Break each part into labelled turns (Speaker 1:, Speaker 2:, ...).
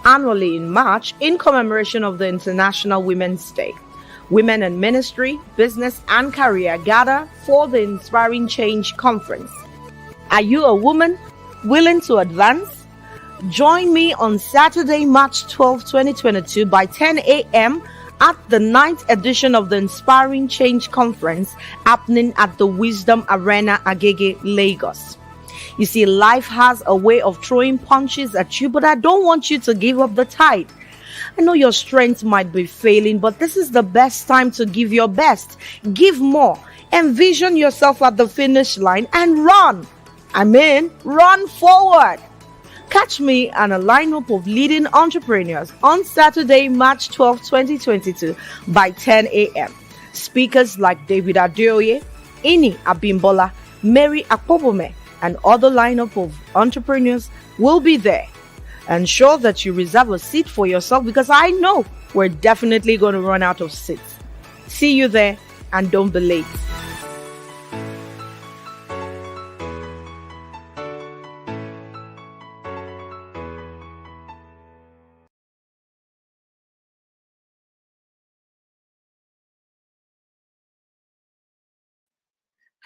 Speaker 1: annually in March in commemoration of the International Women's Day. Women in ministry, business, and career gather for the Inspiring Change Conference. Are you a woman willing to advance? Join me on Saturday, March 12, 2022 by 10 a.m. at the 9th edition of the Inspiring Change Conference happening at the Wisdom Arena, Agege, Lagos. You see, life has a way of throwing punches at you, but I don't want you to give up the fight. I know your strength might be failing, but this is the best time to give your best. Give more. Envision yourself at the finish line and run. Run forward. Catch me and a lineup of leading entrepreneurs on Saturday, March 12, 2022 by 10 a.m. Speakers like David Adeoye, Ini Abimbola, Mary Akpobome, and other lineup of entrepreneurs will be there. Ensure that you reserve a seat for yourself because I know we're definitely going to run out of seats. See you there and don't be late.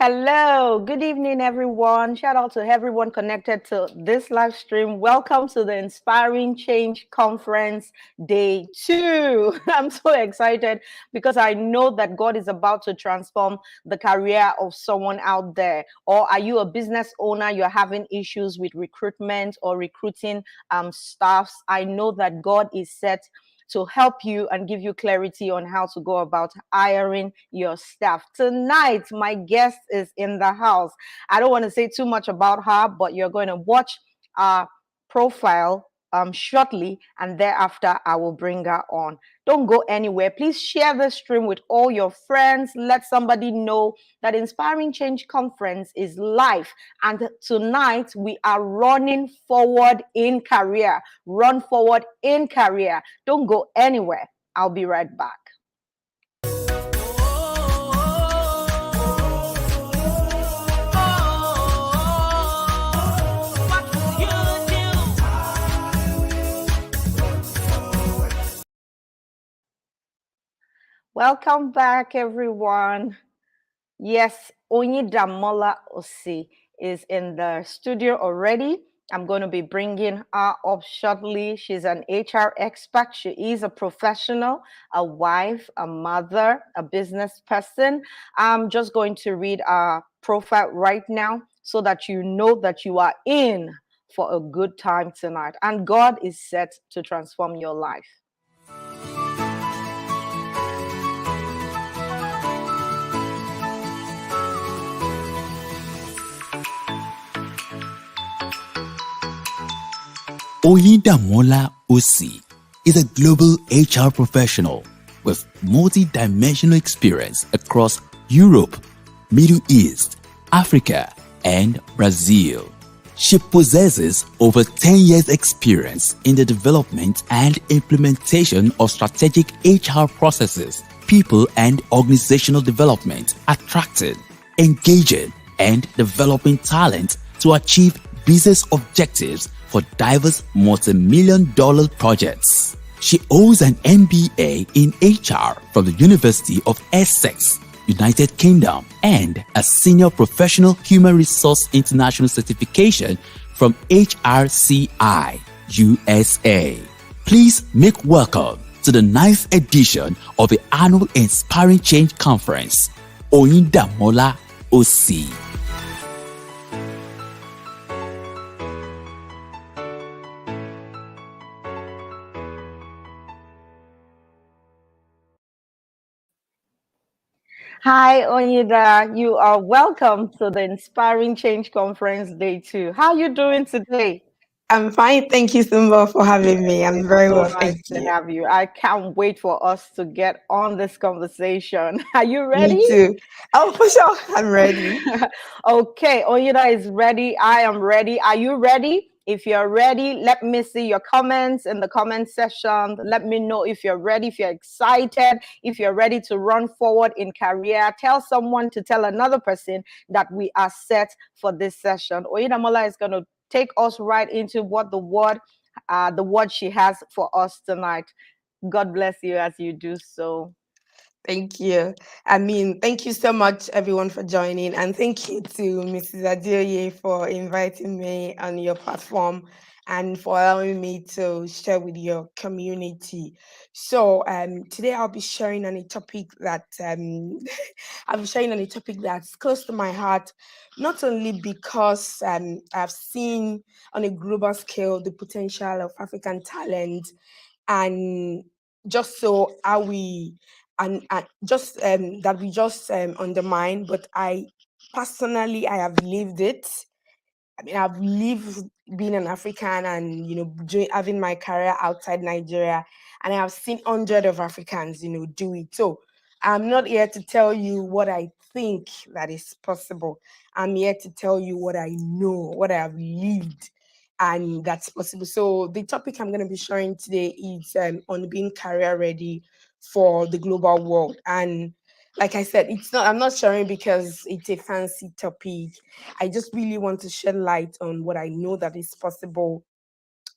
Speaker 1: Hello, good evening, everyone. Shout out to everyone connected to this live stream. Welcome to the Inspiring Change Conference Day 2. I'm so excited because I know that God is about to transform the career of someone out there. Or are you a business owner? You're having issues with recruitment or recruiting staffs. I know that God is set to help you and give you clarity on how to go about hiring your staff. Tonight, my guest is in the house. I don't want to say too much about her, but you're going to watch our profile shortly, and thereafter I will bring her on. Don't go anywhere. Please share the stream with all your friends. Let somebody know that Inspiring Change Conference is live, and tonight we are running forward in career. Run forward in career. Don't go anywhere. I'll be right back. Welcome back, everyone. Yes, Onyidamola Osi is in the studio already. I'm going to be bringing her up shortly. She's an HR expert. She is a professional, a wife, a mother, a business person. I'm just going to read our profile right now so that you know that you are in for a good time tonight. And God is set to transform your life.
Speaker 2: Oyindamola Osi is a global HR professional with multi-dimensional experience across Europe, Middle East, Africa, and Brazil. She possesses over 10 years experience in the development and implementation of strategic HR processes, people and organizational development, attracting, engaging, and developing talent to achieve business objectives for diverse multi-million-dollar projects. She holds an MBA in HR from the University of Essex, United Kingdom, and a Senior Professional Human Resource International Certification from HRCI, USA. Please make welcome to the 9th edition of the annual Inspiring Change Conference, Oyindamola Osi.
Speaker 1: Hi, Onyida. You are welcome to the Inspiring Change Conference Day 2. How are you doing today?
Speaker 3: I'm fine. Thank you, Simba, for having me. I'm very well. Thank you.
Speaker 1: Nice to have you. I can't wait for us to get on this conversation. Are you ready?
Speaker 3: Me too. Oh, for sure. I'm ready.
Speaker 1: Okay, Onyida is ready. I am ready. Are you ready? If you're ready, let me see your comments in the comment section. Let me know if you're ready, if you're excited, if you're ready to run forward in career. Tell someone to tell another person that we are set for this session. Oyindamola is going to take us right into what the word the word she has for us tonight. God bless you as you do so.
Speaker 3: Thank you. I mean, thank you so much, everyone, for joining. And thank you to Mrs. Adeoye for inviting me on your platform and for allowing me to share with your community. So, today I'll be sharing on a topic that I'll be sharing on a topic that's close to my heart, not only because I've seen on a global scale the potential of African talent and just so how we and just that we just undermine, but I personally I have lived it. I mean, I've lived being an African and having my career outside Nigeria, and I have seen hundreds of Africans do it. So I'm not here to tell you what I think that is possible. I'm here to tell you what I know, what I have lived, and that's possible. So the topic I'm going to be sharing today is on being career ready for the global world. And like I said, it's not. I'm not sharing because it's a fancy topic. I just really want to shed light on what I know that is possible.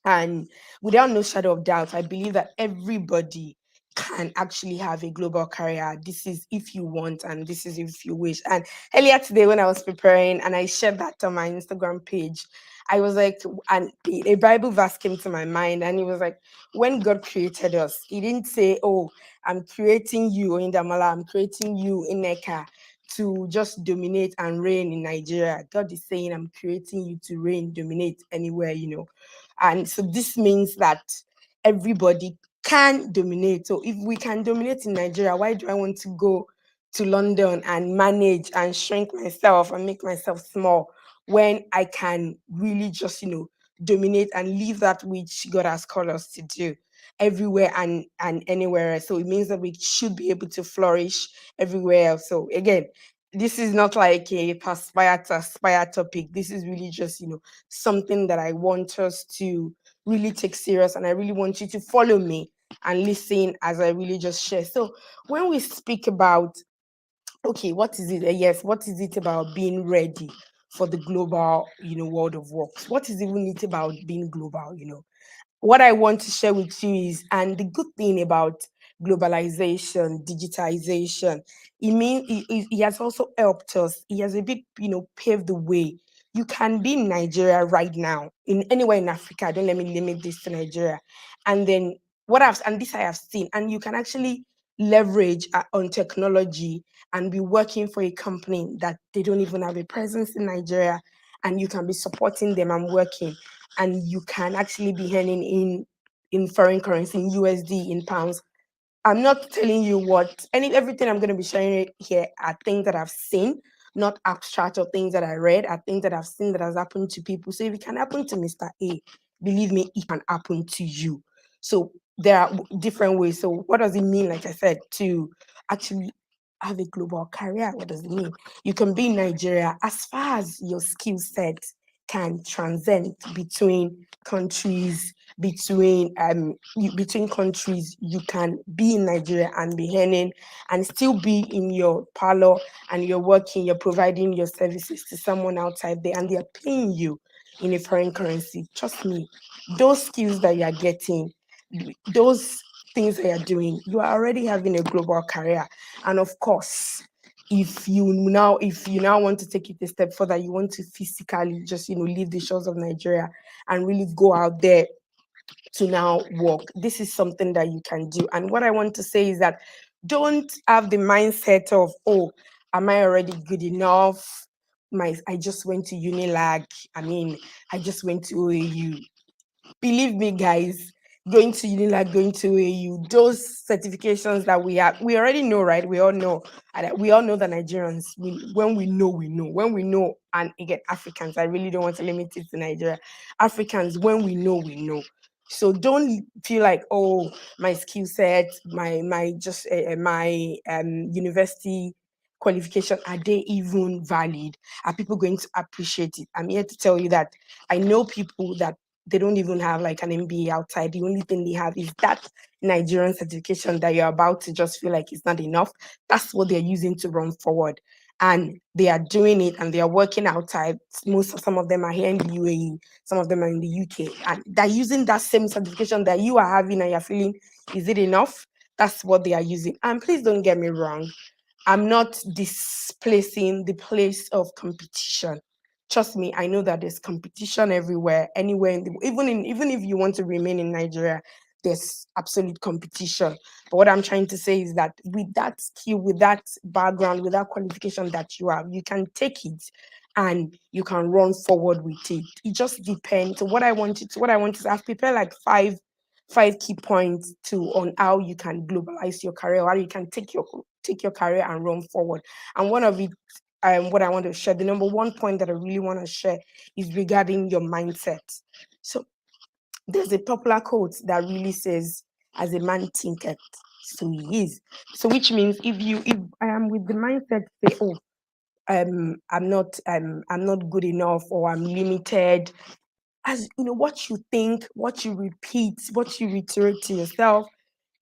Speaker 3: And without no shadow of doubt, I believe that everybody can actually have a global career. This is if you want, and this is if you wish. And earlier today, when I was preparing and I shared that on my Instagram page, I was like, and a Bible verse came to my mind, and it was like, when God created us, He didn't say, "Oh, I'm creating you in Damala, I'm creating you in Neka to just dominate and reign in Nigeria." God is saying, "I'm creating you to reign, dominate anywhere. And so this means that everybody can dominate. So if we can dominate in Nigeria, why do I want to go to London and manage and shrink myself and make myself small when I can really just, dominate and leave that which God has called us to do everywhere and anywhere else. So it means that we should be able to flourish everywhere else. So again, this is not like a aspire to aspire topic. This is really just, something that I want us to really take serious, and I really want you to follow me and listen as I really just share. So when we speak about, okay, what is it? Yes, what is it about being ready for the global, world of works? What is even it about being global? What I want to share with you is, and the good thing about globalization, digitization, it has also helped us. It has a bit, paved the way. You can be in Nigeria right now, in anywhere in Africa. Don't let me limit this to Nigeria. And then this I have seen, and you can actually leverage on technology and be working for a company that they don't even have a presence in Nigeria, and you can be supporting them and working, and you can actually be earning in foreign currency, in USD, in pounds. I'm not telling you everything I'm going to be sharing here are things that I've seen, not abstract or things that I read, are things that I've seen that has happened to people. So if it can happen to Mr. A, believe me, it can happen to you. So there are different ways. So what does it mean, like I said, to actually have a global career? What does it mean? You can be in Nigeria as far as your skill set can transcend between countries, between countries. You can be in Nigeria and be earning and still be in your parlor, and you're working, you're providing your services to someone outside there, and they're paying you in a foreign currency. Trust me, those skills that you're getting, those things that you're doing, you are already having a global career. And of course, if you now want to take it a step further, you want to physically just leave the shores of Nigeria and really go out there to now work. This is something that you can do. And what I want to say is that don't have the mindset of, oh, am I already good enough? I just went to Unilag. I mean, I just went to OAU. Believe me, guys, going to Unilag, going to AU, those certifications that we have, we already know, right? We all know. And we all know that Nigerians, when we know, we know. When we know, and again, Africans, I really don't want to limit it to Nigeria. Africans, when we know, we know. So don't feel like, oh, my skill set, my university qualification, are they even valid? Are people going to appreciate it? I'm here to tell you that I know people that they don't even have like an MBA outside. The only thing they have is that Nigerian certification that you're about to just feel like it's not enough. That's what they're using to run forward. and they are doing it and they are working outside. Some of them are here in the UAE, some of them are in the UK, and they're using that same certification that you are having and you're feeling, is it enough? That's what they are using. And please don't get me wrong, I'm not displacing the place of competition. Trust me, I know that there's competition everywhere, anywhere in the, even if you want to remain in Nigeria, there's absolute competition. But what I'm trying to say is that with that skill, with that background, with that qualification that you have, you can take it and you can run forward with it. It just depends. So what I want is I've prepared like five key points to on how you can globalize your career, how you can take your career and run forward. And one of it, what I want to share, the number one point that I really want to share is regarding your mindset. So there's a popular quote that really says, "As a man thinketh, so he is." So which means if I am with the mindset say, "Oh, I'm not good enough or I'm limited," as you know, what you think, what you repeat, what you reiterate to yourself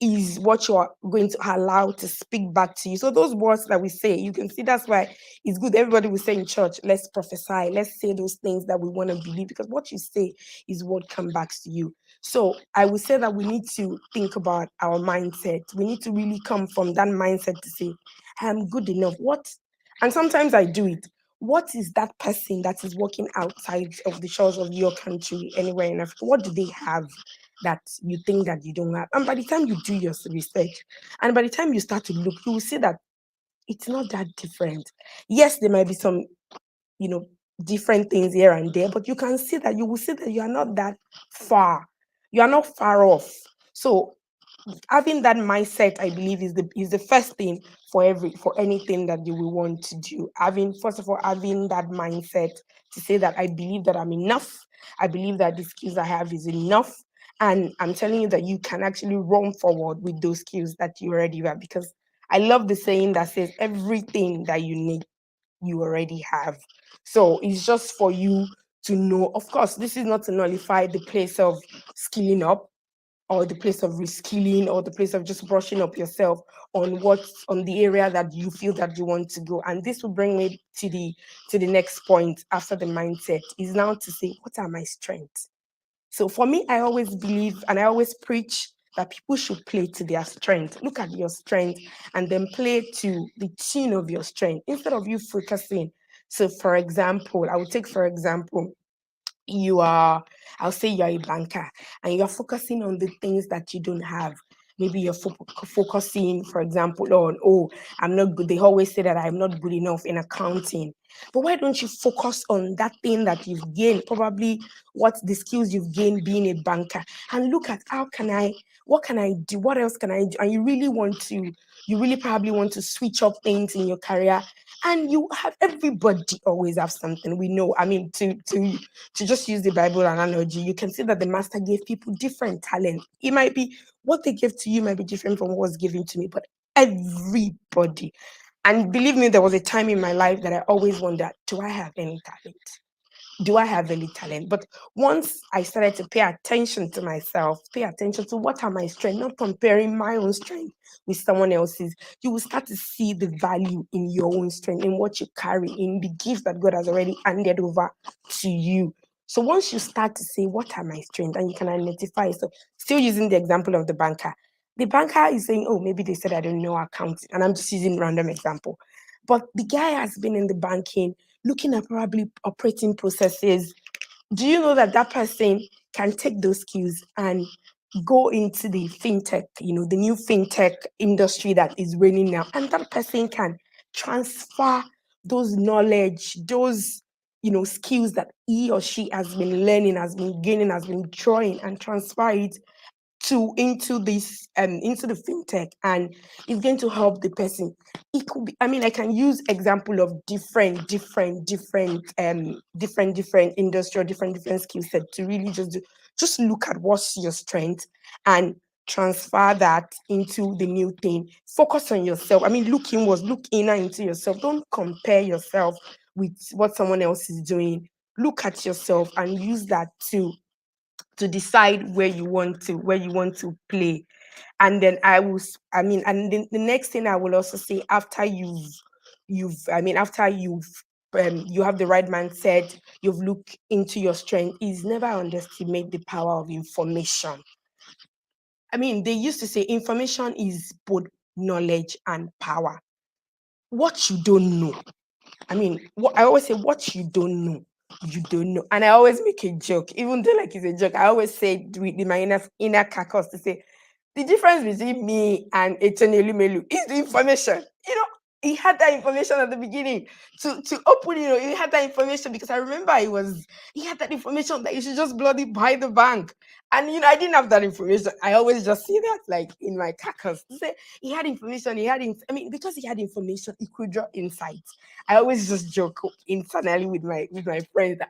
Speaker 3: is what you are going to allow to speak back to you. So those words that we say, you can see that's why it's good. Everybody will say in church, let's prophesy, let's say those things that we want to believe, because what you say is what comes back to you. So I would say that we need to think about our mindset. We need to really come from that mindset to say, I am good enough. What? And sometimes I do it. What is that person that is working outside of the shores of your country, anywhere in Africa? What do they have that you think that you don't have? And by the time you do your research, and by the time you start to look, you will see that it's not that different. Yes, there might be some, you know, different things here and there, but you will see that you are not that far. You are not far off. So having that mindset, I believe, is the first thing for anything that you will want to do. Having, first of all, having that mindset to say that I believe that I'm enough, I believe that the skills I have is enough, and I'm telling you that you can actually run forward with those skills that you already have. Because I love the saying that says everything that you need you already have. So it's just for you to know. Of course, this is not to nullify the place of skilling up or the place of reskilling or the place of just brushing up yourself on the area that you feel that you want to go. And this will bring me to the next point after the mindset is now to say, what are my strengths? So for me, I always believe and I always preach that people should play to their strength. Look at your strength and then play to the tune of your strength instead of you focusing. So for example, I would take for example, you are, I'll say you're a banker and you're focusing on the things that you don't have. Maybe you're focusing, for example, on, oh, I'm not good. They always say that I'm not good enough in accounting. But why don't you focus on that thing that you've gained, probably what the skills you've gained being a banker, and look at what can I do? What else can I do? And you really probably want to switch up things in your career. And you have everybody always have something. We know. I mean, to just use the Bible analogy, you can see that the master gave people different talent. It might be what they gave to you might be different from what was given to me, but everybody. And believe me, there was a time in my life that I always wondered, do I have any talent? Do I have any talent? But once I started to pay attention to myself, pay attention to what are my strengths, not comparing my own strength with someone else's, you will start to see the value in your own strength, in what you carry, in the gift that God has already handed over to you. So once you start to say, what are my strengths? And you can identify. So still using the example of the banker. The banker is saying, oh, maybe they said I don't know accounting. And I'm just using random example. But the guy has been in the banking looking at probably operating processes. Do you know that that person can take those skills and go into the fintech, the new fintech industry that is reigning now, and that person can transfer those knowledge, those skills that he or she has been learning, has been gaining, has been drawing, and transfer it to into this into the fintech, and it's going to help the person. It could be, I mean, I can use example of different industry or different skill set to really just look at what's your strength and transfer that into the new thing. Focus on yourself. I mean, look inner into yourself. Don't compare yourself with what someone else is doing. Look at yourself and use that to decide where you want to play. And then I mean, and then the next thing I will also say, after after you have the right mindset, you've looked into your strength, is never underestimate the power of information. They used to say information is both knowledge and power. What you don't know, what I always say, what you don't know. And I always make a joke, even though like it's a joke. I always say with my inner carcass to say the difference between me and Etienne Melu is the information. He had that information at the beginning to open. He had that information because I remember he had that information that you should just bloody buy the bank. And I didn't have that information. I always just see that like in my carcass to say he had information. Because he had information, he could draw insights. I always just joke internally with my friends that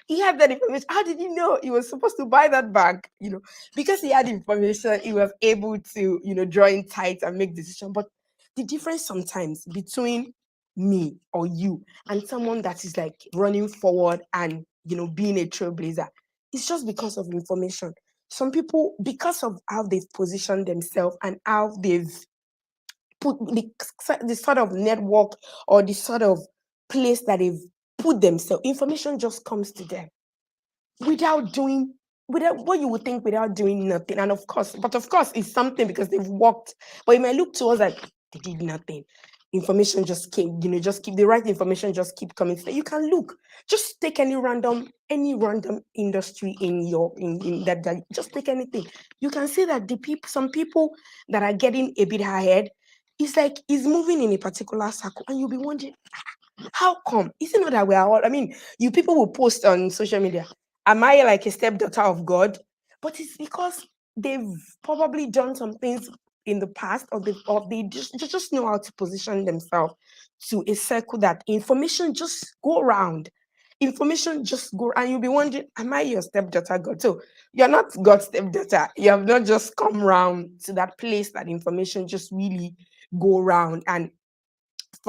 Speaker 3: he had that information. How did he know he was supposed to buy that bag? Because he had information, he was able to, draw insights and make decisions. But the difference sometimes between me or you and someone that is like running forward and, being a trailblazer, it's just because of information. Some people, because of how they've positioned themselves and how they've put the sort of network or the sort of place that they've put themselves, information just comes to them without what you would think, without doing nothing. And of course, it's something because they've worked. But it might look to us like they did nothing. Information just came, just keep the right information, just keep coming. So you can look, just take any random industry in that just take anything. You can see that some people that are getting a bit ahead, it's like is moving in a particular circle, and you'll be wondering, how come? Is it not that we are all? You people will post on social media, am I like a stepdaughter of God? But it's because they've probably done some things in the past, or they just know how to position themselves to a circle that information just go around. Information just go, and you'll be wondering, am I your stepdaughter, God? So you're not God's stepdaughter. You have not just come round to that place that information just really go around. And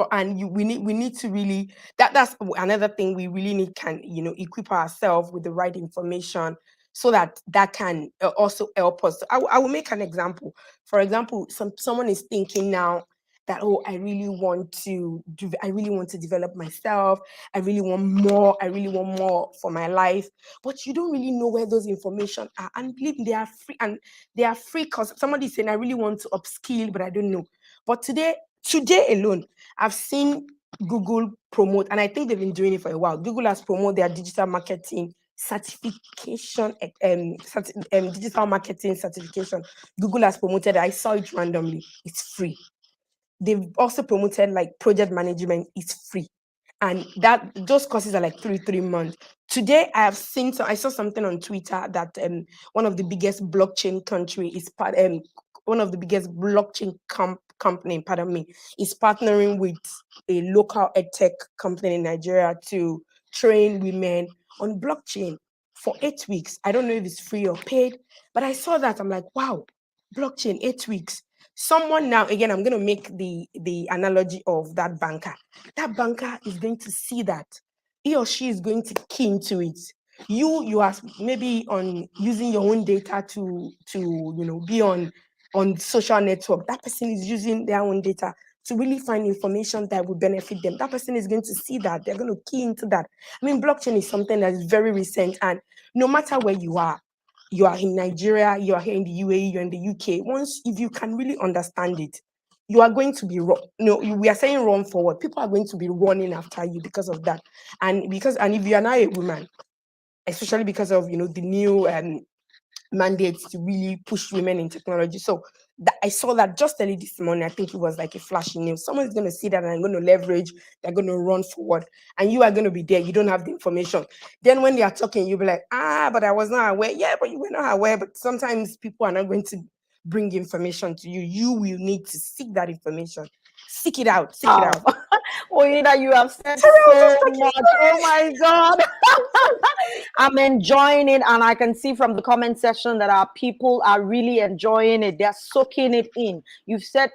Speaker 3: we need to really, that's another thing we really need, can equip ourselves with the right information so that can also help us. So I will make an example. For example, someone is thinking now that, oh, I really want to develop myself. I really want more for my life. But you don't really know where those information are, and believe me, they are free because somebody is saying, I really want to upskill, but I don't know. But today alone, I've seen Google promote, and I think they've been doing it for a while. Google has promoted their digital marketing certification, digital marketing certification. Google has promoted. I saw it randomly. It's free. They've also promoted like project management. It's free, and that those courses are like 3 months. Today, I saw something on Twitter that one of the biggest blockchain country is one of the biggest blockchain company, pardon me, is partnering with a local edtech company in Nigeria to train women on blockchain for 8 weeks. I don't know if it's free or paid, but I saw that. I'm like, wow, blockchain, 8 weeks. Someone now, again, I'm going to make the analogy of that banker. That banker is going to see that he or she is going to key into it. You are maybe on using your own data to be on social network. That person is using their own data to really find information that will benefit them. That person is going to see that. They're going to key into that. Blockchain is something that is very recent, and no matter where you are in Nigeria, you are here in the UAE, you're in the UK. If you can really understand it, you are going to be wrong. No, we are saying run forward. People are going to be running after you because of that. And if you are not a woman, especially because of the new mandates to really push women in technology. So I saw that just early this morning. I think it was like a flashing news. Someone's going to see that and going to leverage. They're going to run forward, and you are going to be there. You don't have the information. Then when they are talking, you'll be like, but I was not aware. Yeah, but you were not aware. But sometimes people are not going to bring information to you. You will need to seek that information. Seek it out. Seek it out.
Speaker 1: Oida, you have said
Speaker 3: Sorry, I was
Speaker 1: so
Speaker 3: just talking.
Speaker 1: much. Oh my God. I'm enjoying it, and I can see from the comment section that our people are really enjoying it. They're soaking it in. You said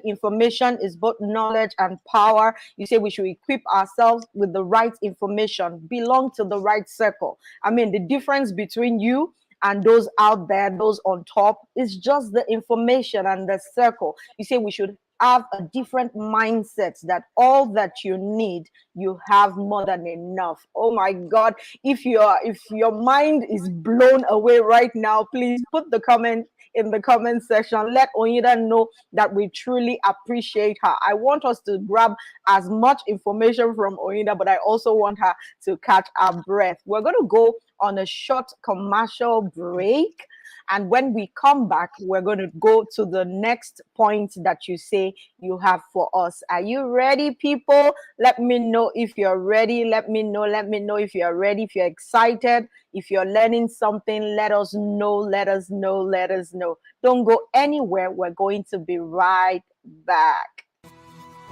Speaker 1: information is both knowledge and power. You say we should equip ourselves with the right information, belong to the right circle. The difference between you and those out there, those on top, is just the information and the circle. You say we should have a different mindset that all that you need, you have more than enough. Oh my God. If your mind is blown away right now, please put the comment in the comment section. Let Onyida know that we truly appreciate her. I want us to grab as much information from Onyida, but I also want her to catch our breath. We're going to go on a short commercial break. And when we come back, we're going to go to the next point that you say you have for us. Are you ready, people? Let me know if you're ready. Let me know. Let me know if you're ready, if you're excited, if you're learning something. Let us know. Let us know. Let us know. Don't go anywhere. We're going to be right back.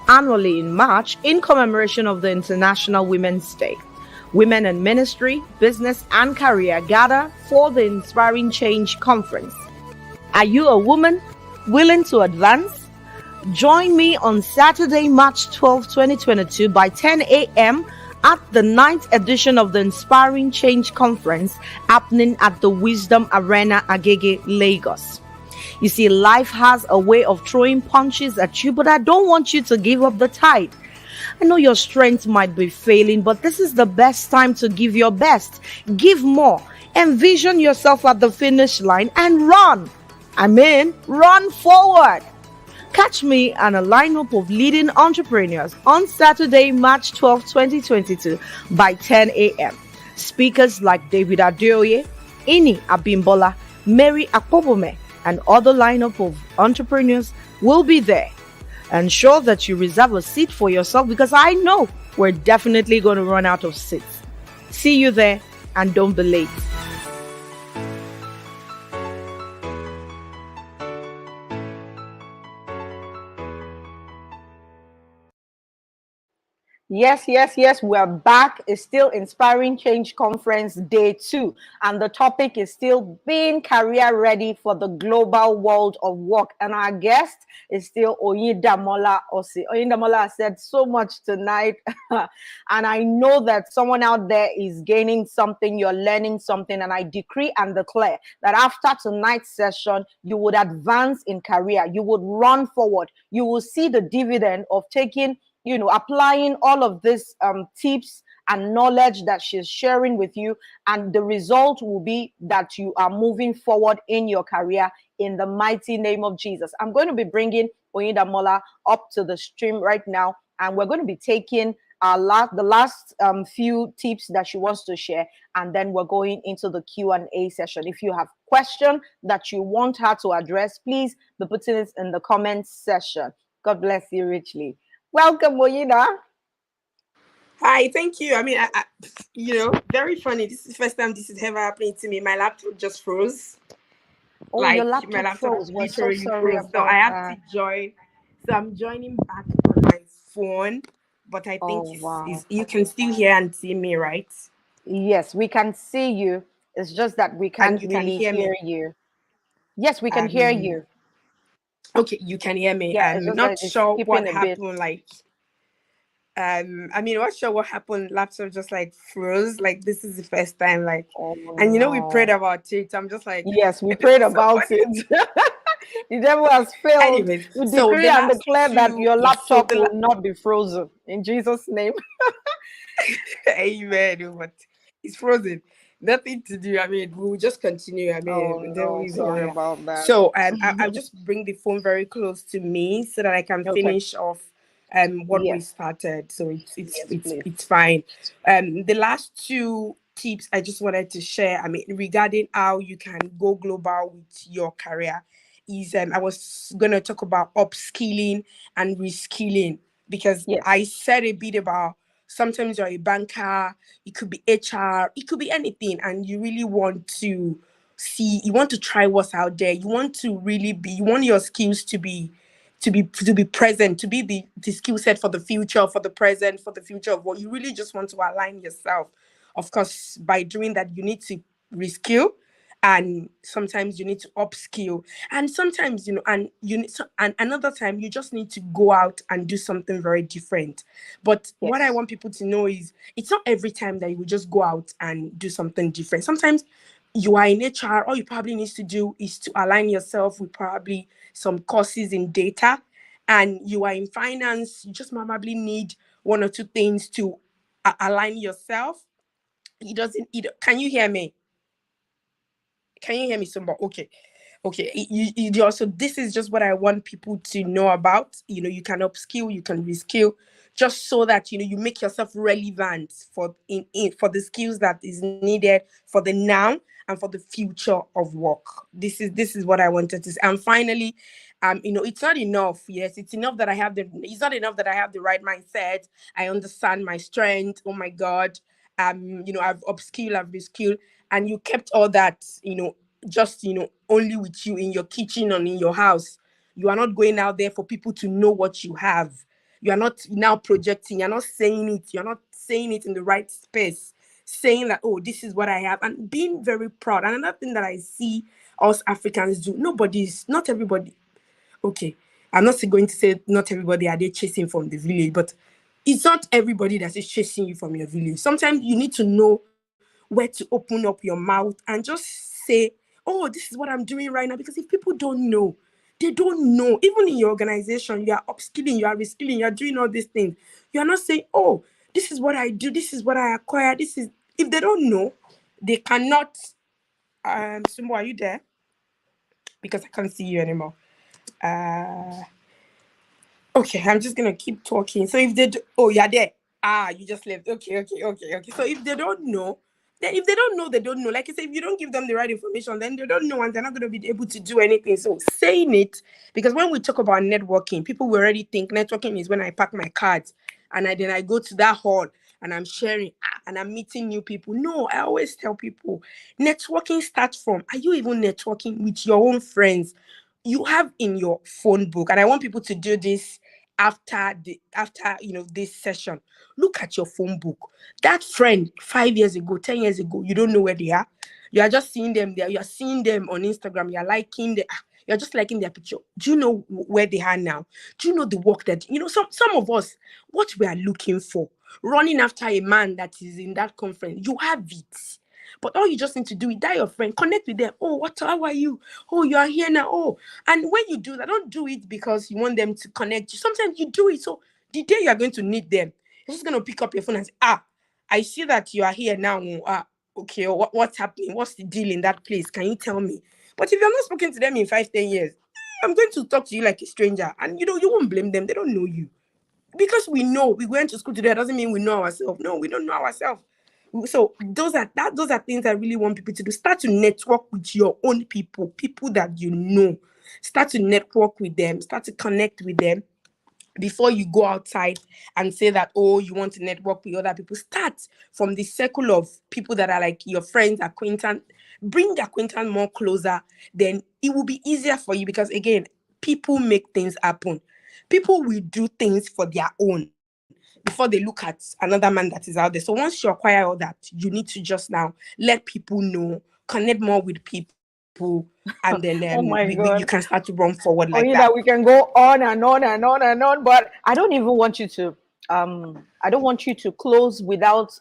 Speaker 1: Annually in March, in commemoration of the International Women's Day, women in ministry, business, and career gather for the Inspiring Change Conference. Are you a woman willing to advance? Join me on Saturday, March 12, 2022 by 10 a.m. at the 9th edition of the Inspiring Change Conference happening at the Wisdom Arena, Agege, Lagos. You see, life has a way of throwing punches at you, but I don't want you to give up the fight. I know your strength might be failing, but this is the best time to give your best. Give more. Envision yourself at the finish line and run. Run forward. Catch me and a lineup of leading entrepreneurs on Saturday, March 12, 2022 by 10 a.m. Speakers like David Adeoye, Ini Abimbola, Mary Akpobome, and other lineup of entrepreneurs will be there. Ensure that you reserve a seat for yourself because I know we're definitely going to run out of seats. See you there and don't be late. Yes. We're back. It's still Inspiring Change Conference Day 2. And the topic is still being career ready for the global world of work. And our guest is still Oyedamola Osi. Oyedamola said so much tonight. And I know that someone out there is gaining something, you're learning something. And I decree and declare that after tonight's session, you would advance in career. You would run forward. You will see the dividend of taking applying all of these tips and knowledge that she's sharing with you. And the result will be that you are moving forward in your career in the mighty name of Jesus. I'm going to be bringing Oyedamola up to the stream right now. And we're going to be taking the last few tips that she wants to share. And then we're going into the Q&A session. If you have questions that you want her to address, please be putting it in the comments section. God bless you richly. Welcome, Oyeda.
Speaker 3: Hi, thank you. Very funny. This is the first time this is ever happening to me. My laptop just froze.
Speaker 1: Oh, your laptop froze. We're so sorry
Speaker 3: froze. So I have to join. So I'm joining back on my phone. But I think you can still hear and see me, right?
Speaker 1: Yes, we can see you. It's just that we can't really hear you. Yes, we can hear you.
Speaker 3: Okay, you can hear me.
Speaker 1: Yeah,
Speaker 3: I'm not sure what happened. Not sure what happened. Laptop just froze. This is the first time. We prayed about it. I'm just like,
Speaker 1: yes, we prayed about it. The devil has failed.
Speaker 3: Anyways,
Speaker 1: we decree and declare that your laptop will not be frozen in Jesus' name.
Speaker 3: Amen. But it's frozen. Nothing to do. We'll just continue.
Speaker 1: Sorry about that.
Speaker 3: So I'll just bring the phone very close to me so that I can finish off what we started. So it's fine. The last two tips I just wanted to share, regarding how you can go global with your career is I was gonna talk about upskilling and reskilling because I said a bit about sometimes you're a banker, it could be HR, it could be anything, and you really want to you want to try what's out there. You want to you want your skills to be present, to be the skill set for the future, for the present, for the future of what you really just want to align yourself. Of course, by doing that, you need to reskill, and sometimes you need to upskill, and sometimes and another time you just need to go out and do something very different. But what I want people to know is it's not every time that you will just go out and do something different. Sometimes you are in HR, all you probably need to do is to align yourself with probably some courses in data and you are in finance, you just probably need one or two things to align yourself. It doesn't. Can you hear me? Can you hear me, Sumba? Okay. Okay. Also, this is just what I want people to know about. You can upskill, you can reskill, just so that you make yourself relevant for the skills that is needed for the now and for the future of work. This is what I wanted to say. And finally, it's not enough. Yes, it's not enough that I have the right mindset. I understand my strength. Oh my God. I've upskilled, I've reskilled, and you kept all that, just only with you in your kitchen and in your house. You are not going out there for people to know what you have. You are not now projecting, you're not saying it, you're not saying it in the right space, saying that, oh, this is what I have, and being very proud. And another thing that I see us Africans do, not everybody, okay, I'm not going to say not everybody are they chasing from the village, but it's not everybody that is chasing you from your village. Sometimes you need to know where to open up your mouth and just say, oh, this is what I'm doing right now. Because if people don't know, they don't know. Even in your organization, you are upskilling, you are reskilling, you are doing all these things. You are not saying, oh, this is what I do, this is what I acquire. If they don't know, they cannot. Sumbo, are you there? Because I can't see you anymore. Uh, Okay, I'm just gonna keep talking. So if oh, you're there. Ah, you just left. Okay, okay, okay, okay. So if they don't know, then if they don't know, they don't know. Like I said, if you don't give them the right information, then they don't know and they're not gonna be able to do anything. So saying it, because when we talk about networking, people will already think networking is when I pack my cards and then I go to that hall and I'm sharing and I'm meeting new people. No, I always tell people networking starts from, are you even networking with your own friends? You have in your phone book, and I want people to do this after this session. Look at your phone book. That friend 5 years ago, 10 years ago, you don't know where they are. You are just seeing them there. You are seeing them on Instagram. You are liking you're just liking their picture. Do you know where they are now? Do you know the work that some of us, what we are looking for, running after a man that is in that conference? You have it. But all you just need to do is that your friend, connect with them. Oh, how are you? Oh, you are here now. Oh, and when you do that, don't do it because you want them to connect you. Sometimes you do it so the day you are going to need them, you're just going to pick up your phone and say, I see that you are here now. Okay, what's happening? What's the deal in that place? Can you tell me? But if you're not spoken to them in 5, 10 years, I'm going to talk to you like a stranger. And you won't blame them. They don't know you. Because we went to school today, doesn't mean we know ourselves. No, we don't know ourselves. So those are things I really want people to do. Start to network with your own people that you know. Start to network with them, start to connect with them before you go outside and say that, oh, you want to network with other people. Start from the circle of people that are like your friends, acquaintance. Bring the acquaintance more closer. Then it will be easier for you because, again, people make things happen. People will do things for their own before they look at another man that is out there. So once you acquire all that, you need to just now let people know, connect more with people, and then
Speaker 1: Oh my
Speaker 3: you can
Speaker 1: God.
Speaker 3: start to run forward like
Speaker 1: Oh,
Speaker 3: that.
Speaker 1: that we can go on and on and on and on, but I don't even want you to. I don't want you to close without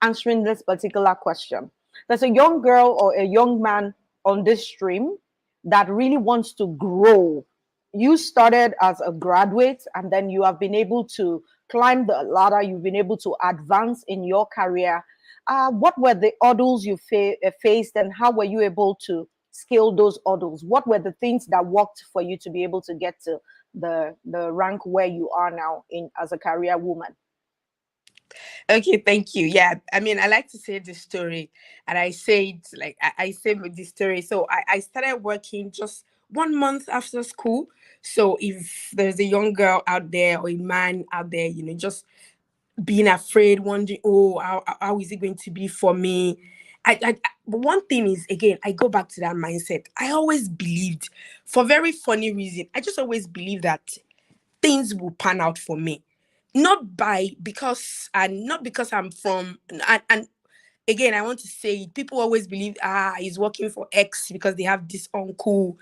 Speaker 1: answering this particular question. There's a young girl or a young man on this stream that really wants to grow. You started as a graduate, and then you have been able to climb the ladder. You've been able to advance in your career. What were the hurdles you faced, and how were you able to scale those hurdles? What were the things that worked for you to be able to get to the rank where you are now in as a career woman?
Speaker 3: Okay, thank you. Yeah, I mean, I like to say this story, and I say it like I say with this story. So I started working just 1 month after school. So if there's a young girl out there or a man out there, just being afraid, wondering, oh, how is it going to be for me? But one thing is, again, I go back to that mindset. I always believed, for very funny reason, I just always believed that things will pan out for me, not because I'm from, and again, I want to say people always believe, he's working for X because they have this uncle.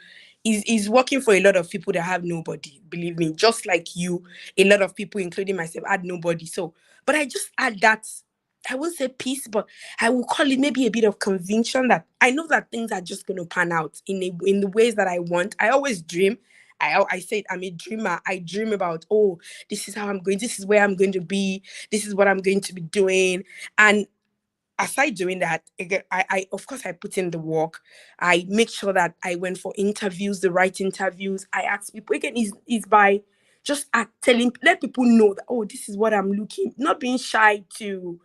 Speaker 3: He's working for a lot of people that have nobody. Believe me, just like you, a lot of people, including myself, had nobody. So, but I just had that. I won't say peace, but I will call it maybe a bit of conviction that I know that things are just going to pan out in the ways that I want. I always dream. I said I'm a dreamer. I dream about, oh, this is how I'm going, this is where I'm going to be, this is what I'm going to be doing. And aside doing that, again, I of course I put in the work. I make sure that I went for interviews, the right interviews. I ask people again, is by just telling, let people know that, oh, this is what I'm looking, not being shy to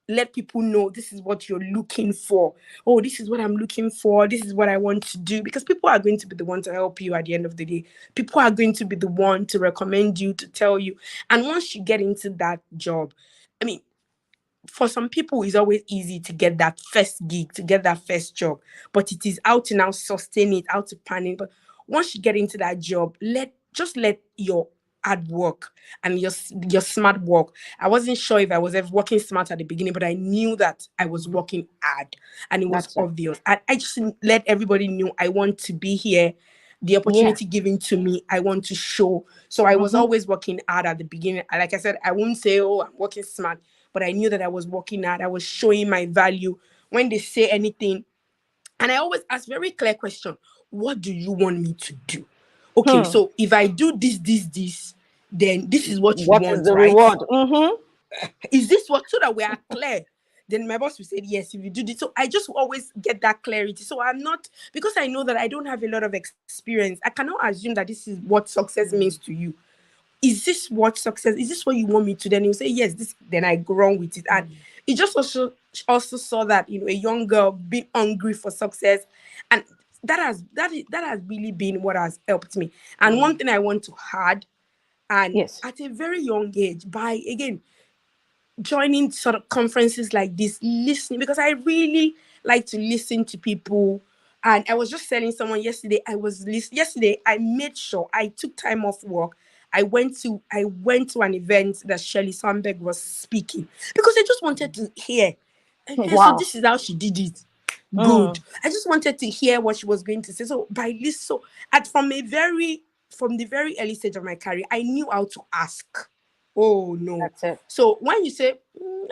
Speaker 3: let people know this is what you're looking for. Oh, this is what I'm looking for. This is what I want to do. Because people are going to be the one to help you at the end of the day. People are going to be the one to recommend you, to tell you. And once you get into that job, I mean, for some people it's always easy to get that first gig, to get that first job, but it is how to now sustain it, how to plan it. But once you get into that job, let your hard work and your smart work. I wasn't sure if I was ever working smart at the beginning, but I knew that I was working hard, and it was
Speaker 1: That's it.
Speaker 3: obvious. I just let everybody know I want to be here. The
Speaker 1: Yeah.
Speaker 3: opportunity given to me, I want to show. So I was
Speaker 1: Mm-hmm.
Speaker 3: always working hard at the beginning. Like I said, I won't say, oh, I'm working smart, but I knew that I was working hard. I was showing my value. When they say anything, and I always ask very clear question: what do you want me to do? Okay,
Speaker 1: Hmm.
Speaker 3: so if I do this, then this is what you
Speaker 1: What is
Speaker 3: want,
Speaker 1: the
Speaker 3: right?
Speaker 1: reward? Mm-hmm.
Speaker 3: Is this what, so that we are clear? Then my boss will say yes if you do this. So I just always get that clarity. So I'm not, because I know that I don't have a lot of experience, I cannot assume that this is what success means to you. Is this what success, is this what you want me to? Then you say yes, this, then I go wrong with it. And it just also saw that, a young girl being hungry for success. And that has really been what has helped me. And one thing I want to add, and
Speaker 1: Yes.
Speaker 3: at a very young age, by again joining sort of conferences like this, listening, because I really like to listen to people. And I was just telling someone yesterday, yesterday I made sure I took time off work. I went to an event that Shirley Sandberg was speaking, because I just wanted to hear. Okay, so
Speaker 1: Wow.
Speaker 3: this is how she did it. Good.
Speaker 1: Mm.
Speaker 3: I just wanted to hear what she was going to say. So by this, so at from the very early stage of my career, I knew how to ask. Oh no.
Speaker 1: That's it.
Speaker 3: So when you say,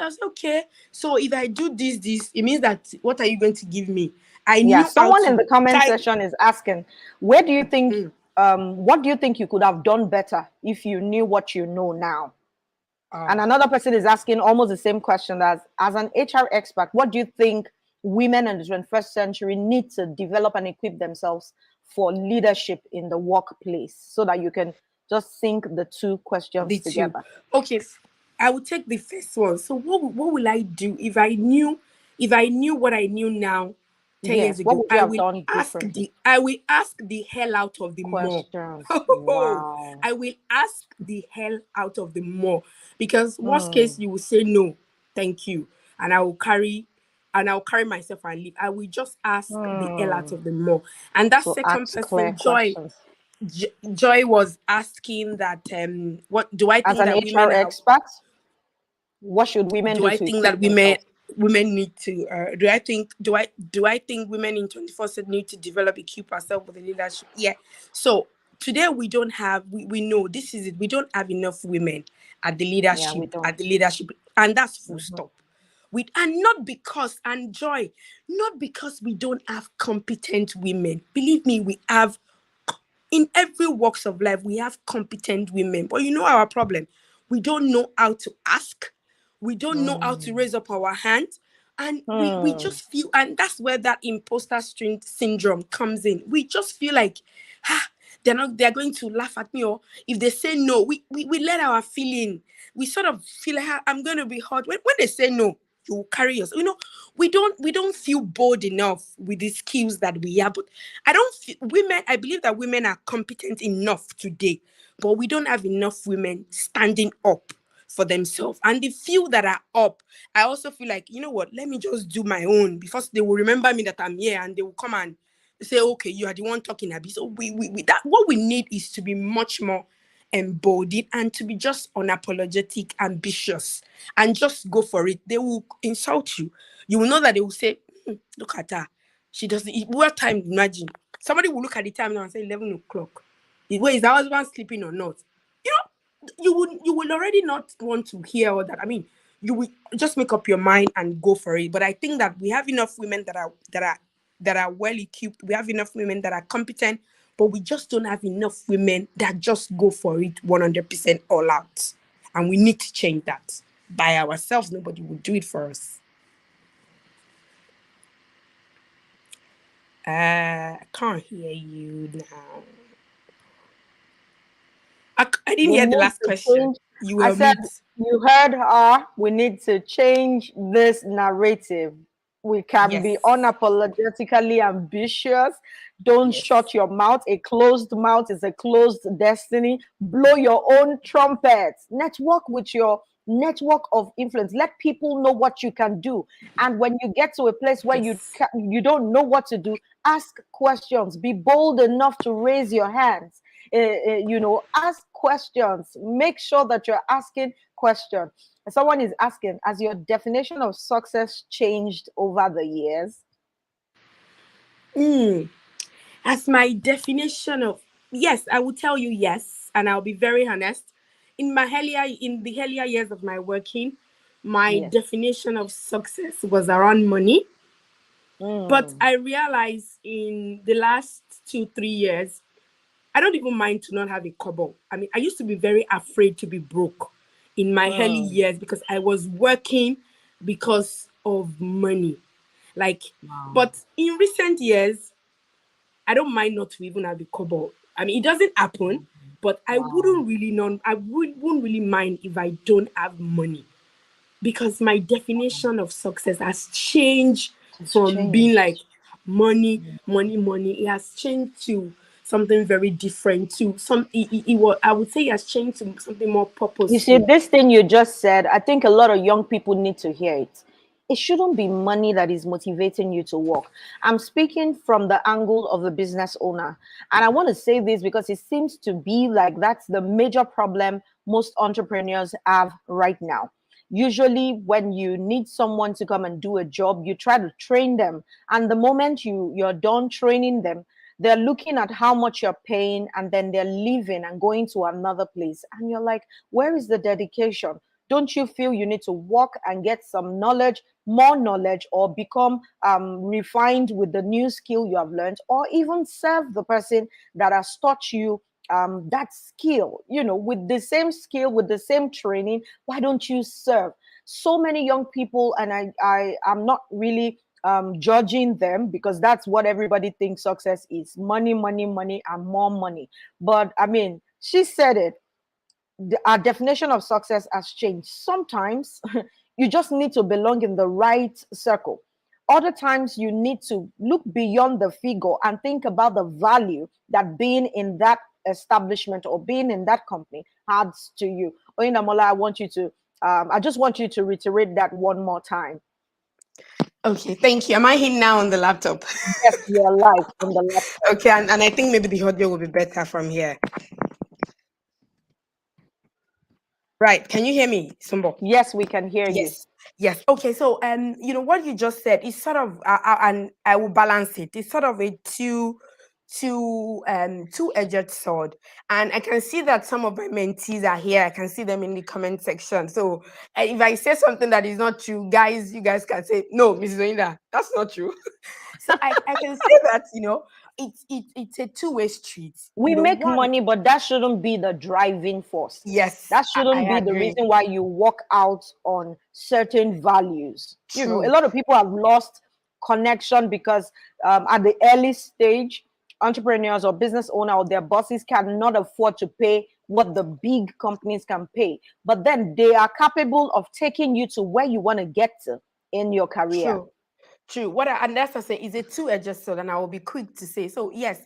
Speaker 3: I was okay. So if I do this, it means that what are you going to give me? I
Speaker 1: Yeah.
Speaker 3: knew how
Speaker 1: Someone in
Speaker 3: to
Speaker 1: the comment
Speaker 3: type.
Speaker 1: section is asking, where do you think, what do you think you could have done better if you knew what you know now? And
Speaker 3: Ah,
Speaker 1: another person is asking almost the same question as an HR expert, what do you think women in the 21st century need to develop and equip themselves for leadership in the workplace so that you can just sync the two questions
Speaker 3: the two.
Speaker 1: together?
Speaker 3: Okay, I will take the first one. So what will I do if I knew what I knew now 10 years
Speaker 1: Yes. What
Speaker 3: ago?
Speaker 1: would you have done differently?
Speaker 3: I will ask the hell out of the more.
Speaker 1: Questions. Wow.
Speaker 3: I will ask the hell out of the more, because worst
Speaker 1: Hmm.
Speaker 3: case you will say no, thank you, and I'll carry myself and leave. I will just ask the hell out
Speaker 1: Hmm.
Speaker 3: of the more. And that
Speaker 1: So
Speaker 3: second
Speaker 1: ask clear
Speaker 3: person, Joy,
Speaker 1: questions.
Speaker 3: Joy was asking that, what do I
Speaker 1: As
Speaker 3: think
Speaker 1: an
Speaker 3: that women
Speaker 1: HR
Speaker 3: are
Speaker 1: expert, what should women
Speaker 3: do
Speaker 1: do
Speaker 3: I
Speaker 1: to
Speaker 3: think
Speaker 1: equip
Speaker 3: that women
Speaker 1: themselves?
Speaker 3: women need to do I think women in 21st century need to develop, equip ourselves with the leadership? Yeah. So today we know this is it. We don't have enough women at the
Speaker 1: Yeah,
Speaker 3: leadership
Speaker 1: we don't.
Speaker 3: at the leadership, and that's full
Speaker 1: Mhm.
Speaker 3: stop. And not because, and Joy, not because we don't have competent women. Believe me, we have. In every walks of life we have competent women, but you know our problem, we don't know how to ask, we don't know how to
Speaker 1: Hmm.
Speaker 3: raise up our hand, and we
Speaker 1: Hmm.
Speaker 3: just feel, and that's where that imposter syndrome comes in. We just feel like, ah, they're going to laugh at me, or if they say no, we let our feeling, we sort of feel like, "Ah, I'm going to be hurt." When they say no, you will carry yourself, we don't feel bold enough with the skills that we have. But I don't feel women, I believe that women are competent enough today, but we don't have enough women standing up for themselves. And the few that are up, I also feel like, you know what, let me just do my own, because they will remember me that I'm here, and they will come and say, okay, you are the one talking, Abby. So we that what we need is to be much more embodied, and to be just unapologetic, ambitious, and just go for it. They will insult you. You will know that they will say, look at her. She doesn't. What time? Imagine somebody will look at the time now and say 11 o'clock. Wait, is her husband sleeping or not? You know, you will already not want to hear all that. I mean, you will just make up your mind and go for it. But I think that we have enough women that are well equipped. We have enough women that are competent.
Speaker 4: but we just don't have enough women that just go for it 100% all out. And we need to change that. By ourselves, nobody will do it for us. I can't hear you now. I didn't
Speaker 1: We
Speaker 4: hear the
Speaker 1: need
Speaker 4: last
Speaker 1: to
Speaker 4: question.
Speaker 1: change.
Speaker 4: You
Speaker 1: I
Speaker 4: were
Speaker 1: said,
Speaker 4: mute.
Speaker 1: you heard her. We need to change this narrative. We can be
Speaker 4: Yes.
Speaker 1: unapologetically ambitious. Don't
Speaker 4: Yes.
Speaker 1: shut your mouth. A closed mouth is a closed destiny. Blow your own trumpet. Network with your network of influence. Let people know what you can do. And when you get to a place where
Speaker 4: Yes.
Speaker 1: you don't know what to do, ask questions. Be bold enough to raise your hands. Ask questions. Make sure that you're asking questions. Someone is asking, has your definition of success changed over the years?
Speaker 4: As my definition of, yes, I will tell you yes, and I'll be very honest. In the earlier years of my working, my
Speaker 1: Yes.
Speaker 4: definition of success was around money. But
Speaker 1: Mm,
Speaker 4: I realized in the last 2, 3 years, I don't even mind to not have a kobo. I mean, I used to be very afraid to be broke in my early
Speaker 1: mm,
Speaker 4: years because I was working because of money. Like,
Speaker 1: wow.
Speaker 4: but in recent years, I don't mind not to even have a kobo. I mean, it doesn't happen, but I
Speaker 1: Wow.
Speaker 4: wouldn't really know. Wouldn't really mind if I don't have money because my definition of success has changed
Speaker 1: It's
Speaker 4: from being
Speaker 1: changed.
Speaker 4: like money, money, money. It has changed to something very different. To some, it was. I would say it has changed to something more
Speaker 1: You see,
Speaker 4: purposeful.
Speaker 1: this thing you just said, I think a lot of young people need to hear it. It shouldn't be money that is motivating you to work. I'm speaking from the angle of the business owner. And I want to say this because it seems to be like that's the major problem most entrepreneurs have right now. Usually, when you need someone to come and do a job, you try to train them. And the moment you're done training them, they're looking at how much you're paying and then they're leaving and going to another place. And you're like, where is the dedication? Don't you feel you need to work and get some knowledge, more knowledge, or become refined with the new skill you have learned, or even serve the person that has taught you that skill? With the same skill, with the same training, why don't you serve? So many young people, and I am not really judging them because that's what everybody thinks success is: money, money, money, and more money. But I mean, she said it. Our definition of success has changed. Sometimes you just need to belong in the right circle. Other times you need to look beyond the figure and think about the value that being in that establishment or being in that company adds to you. Oyinamola, I just want you to reiterate that one more time.
Speaker 3: Okay, thank you. Am I here now on the laptop?
Speaker 1: Yes, you're live on the laptop.
Speaker 3: Okay, and I think maybe the audio will be better from here. Right, can you hear me, Sumbo?
Speaker 1: Yes, we can hear you.
Speaker 3: Yes, yes. Okay, so what you just said is sort of, and I will balance it. It's sort of a two-edged sword, and I can see that some of my mentees are here. I can see them in the comment section. So if I say something that is not true, guys, you guys can say no, Mrs. Oinda, that's not true. So I can say that it's a two-way street.
Speaker 1: We make
Speaker 3: One,
Speaker 1: money, but that shouldn't be the driving force.
Speaker 3: yes,
Speaker 1: That
Speaker 3: I
Speaker 1: shouldn't be the
Speaker 3: agree.
Speaker 1: reason why you walk out on certain values. A
Speaker 3: True.
Speaker 1: lot of people have lost connection because at the early stage, entrepreneurs or business owner or their bosses cannot afford to pay what the big companies can pay. But then they are capable of taking you to where you want to get to in your career.
Speaker 3: True. True. And that's what I say is a two-edged sword, and I will be quick to say. So yes,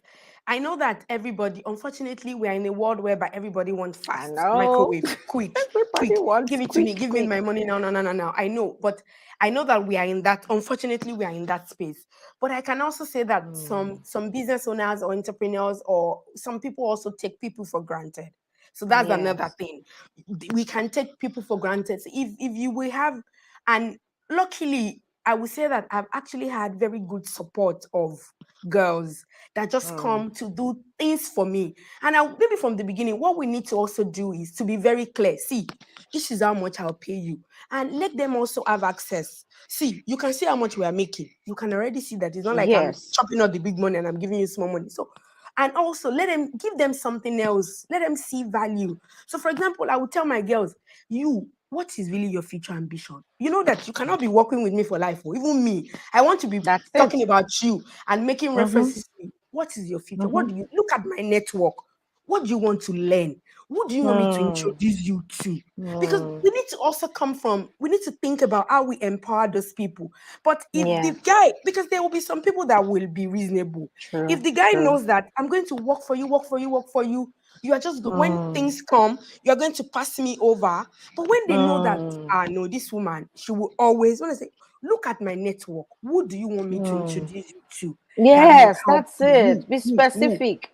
Speaker 3: I know that everybody, unfortunately, we are in a world whereby everybody wants
Speaker 1: I
Speaker 3: fast,
Speaker 1: know.
Speaker 3: microwave, quick,
Speaker 1: Everybody
Speaker 3: quick.
Speaker 1: wants
Speaker 3: Give it to me,
Speaker 1: quick,
Speaker 3: give me
Speaker 1: quick.
Speaker 3: my money now, no, no, no, no. I know, but I know that we are in that. Unfortunately, we are in that space. But I can also say that
Speaker 1: Hmm.
Speaker 3: some business owners or entrepreneurs or some people also take people for granted. So that's another
Speaker 1: Yes.
Speaker 3: thing. We can take people for granted. So if you will have, and luckily I would say that I've actually had very good support of girls that just
Speaker 1: Hmm.
Speaker 3: come to do things for me. And maybe from the beginning, what we need to also do is to be very clear. See, this is how much I'll pay you. And let them also have access. See, you can see how much we are making. You can already see that it's not like I'm
Speaker 1: Yes.
Speaker 3: chopping out the big money and I'm giving you small money. So
Speaker 4: And also give them something else. Let them see value. So for example, I would tell my girls, what is really your future ambition? You know that you cannot be working with me for life, or even me. I want to be
Speaker 1: That's it.
Speaker 4: talking about you and making
Speaker 1: Mm-hmm.
Speaker 4: references to you. What is your future? What
Speaker 1: Mm-hmm.
Speaker 4: do you look at my network? What do you want to learn? Who do you want me to
Speaker 1: Mm.
Speaker 4: introduce you to? Because
Speaker 1: Mm.
Speaker 4: we need to also we need to think about how we empower those people. But if the
Speaker 1: Yeah.
Speaker 4: guy, because there will be some people that will be reasonable. If
Speaker 1: True.
Speaker 4: the guy
Speaker 1: True.
Speaker 4: knows that I'm going to work for you, work for you, work for you, you are just when
Speaker 1: Mm.
Speaker 4: things come, you are going to pass me over. But when they know that,
Speaker 1: Mm.
Speaker 4: no, this woman, she will always want to say, look at my network. Who do you want me to
Speaker 1: Mm.
Speaker 4: introduce you to that will
Speaker 1: Yes,
Speaker 4: help
Speaker 1: that's
Speaker 4: you?
Speaker 1: it. Be
Speaker 4: Who?
Speaker 1: specific.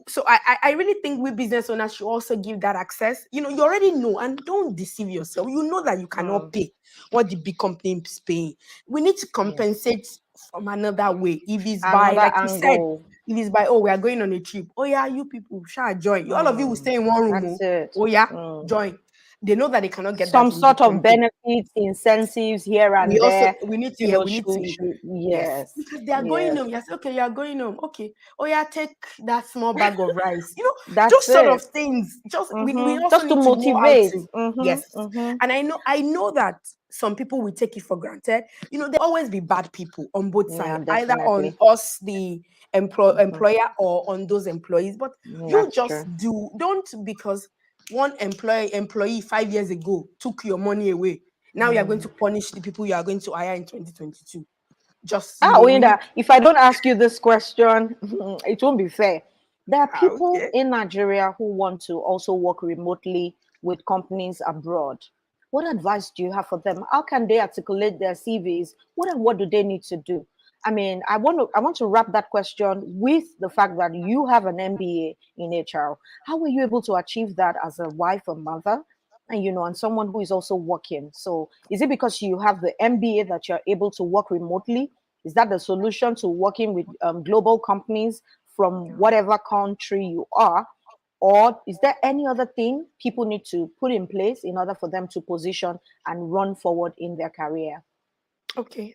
Speaker 4: So I really think we business owners should also give that access. You already know, and don't deceive yourself. You know that you cannot
Speaker 1: Mm.
Speaker 4: pay what the big company is paying. We need to
Speaker 1: Yes.
Speaker 4: compensate from another way. If it's by,
Speaker 1: Another
Speaker 4: like you said,
Speaker 1: angle.
Speaker 4: if it's by, oh, we are going on a trip. Oh yeah, you people shall join. All of you will
Speaker 1: Mm.
Speaker 4: stay in one room.
Speaker 1: That's
Speaker 4: Oh,
Speaker 1: it.
Speaker 4: oh yeah,
Speaker 1: Mm.
Speaker 4: join. They know that they cannot get that
Speaker 1: Some
Speaker 4: in big
Speaker 1: sort of
Speaker 4: company.
Speaker 1: benefits, incentives here and there.
Speaker 4: We need to,
Speaker 1: You
Speaker 4: yeah,
Speaker 1: know,
Speaker 4: we need to, yes,
Speaker 1: yes,
Speaker 4: because they are going
Speaker 1: yes.
Speaker 4: home. Yes, okay, you are going home. Okay, oh yeah, take that small bag of rice.
Speaker 1: That's
Speaker 4: Just sort of
Speaker 1: it.
Speaker 4: things. Just we
Speaker 1: Mm-hmm.
Speaker 4: also
Speaker 1: Just to
Speaker 4: need to know how
Speaker 1: motivate.
Speaker 4: to,
Speaker 1: Mm-hmm.
Speaker 4: yes.
Speaker 1: Mm-hmm.
Speaker 4: And I know that some people will take it for granted. There always be bad people on both
Speaker 1: Yeah,
Speaker 4: sides, either on
Speaker 1: definitely.
Speaker 4: us, the
Speaker 1: Mm-hmm.
Speaker 4: employer, or on those employees. But you
Speaker 1: That's
Speaker 4: just
Speaker 1: true.
Speaker 4: don't, because one employee 5 years ago took your money away. Now you are going
Speaker 1: Mm.
Speaker 4: to punish the people you are going to hire in 2022. Just, we need.
Speaker 1: Winda, if I don't ask you this question, it won't be fair. There are people
Speaker 4: Okay.
Speaker 1: in Nigeria who want to also work remotely with companies abroad. What advice do you have for them? How can they articulate their CVs? What do they need to do? I mean, I want to wrap that question with the fact that you have an MBA in HR. How were you able to achieve that as a wife and mother? And and someone who is also working. So is it because you have the MBA that you're able to work remotely? Is that the solution to working with global companies from whatever country you are? Or is there any other thing people need to put in place in order for them to position and run forward in their career?
Speaker 4: Okay.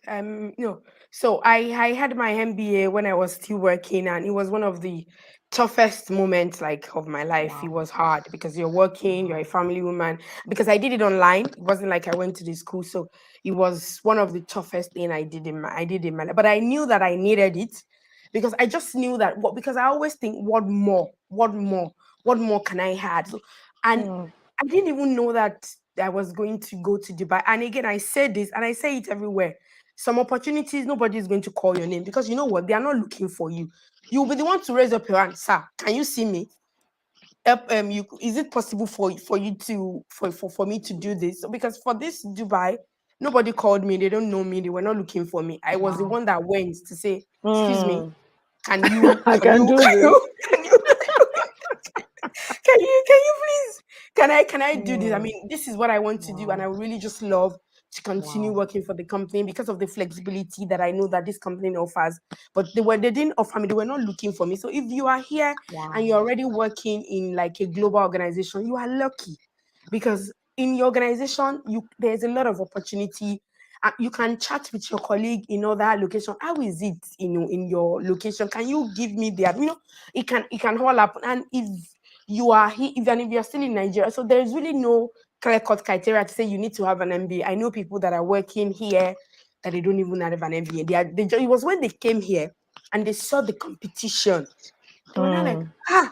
Speaker 4: No. So I had my MBA when I was still working, and it was one of the toughest moments, like, of my life. It
Speaker 1: Wow.
Speaker 4: was hard because you're working, you're a
Speaker 1: Wow.
Speaker 4: family woman. Because I did it online. It wasn't like I went to the school, so it was one of the toughest thing I did in my life. But I knew that I needed it, because I just knew that, because I always think, what more, what more can I add? And
Speaker 1: Mm,
Speaker 4: I didn't even know that I was going to go to Dubai. And again, I said this, and I say it everywhere. Some opportunities, nobody is going to call your name, because you know what? They are not looking for you. You'll be the one to raise up your hand, sir. Can you see me? Is it possible for you to for me to do this? So, because for this Dubai, nobody called me. They don't know me. They were not looking for me. I was the
Speaker 1: wow.
Speaker 4: one that went to say, "Excuse me,
Speaker 1: Mm,
Speaker 4: can you
Speaker 1: I
Speaker 4: can
Speaker 1: can
Speaker 4: you
Speaker 1: do this.
Speaker 4: can you can you please, can I do this? I
Speaker 1: Mm,
Speaker 4: mean, this is what I want to do, and
Speaker 1: wow.
Speaker 4: I really just love to continue
Speaker 1: Wow.
Speaker 4: working for the company, because of the flexibility that I know that this company offers. But they didn't offer me, they were not looking for me. So if you are here and you're
Speaker 1: Wow.
Speaker 4: already working in like a global organization, you are lucky, because in your organization, there's a lot of opportunity. You can chat with your colleague in other location. How is it, in your location? Can you give me that? It can all happen. And if you are here, even if you're still in Nigeria, so there's really no clear cut criteria to say you need to have an MBA. I know people that are working here that they don't even have an MBA. It was when they came here and they saw the competition. They were not like,
Speaker 1: Mm,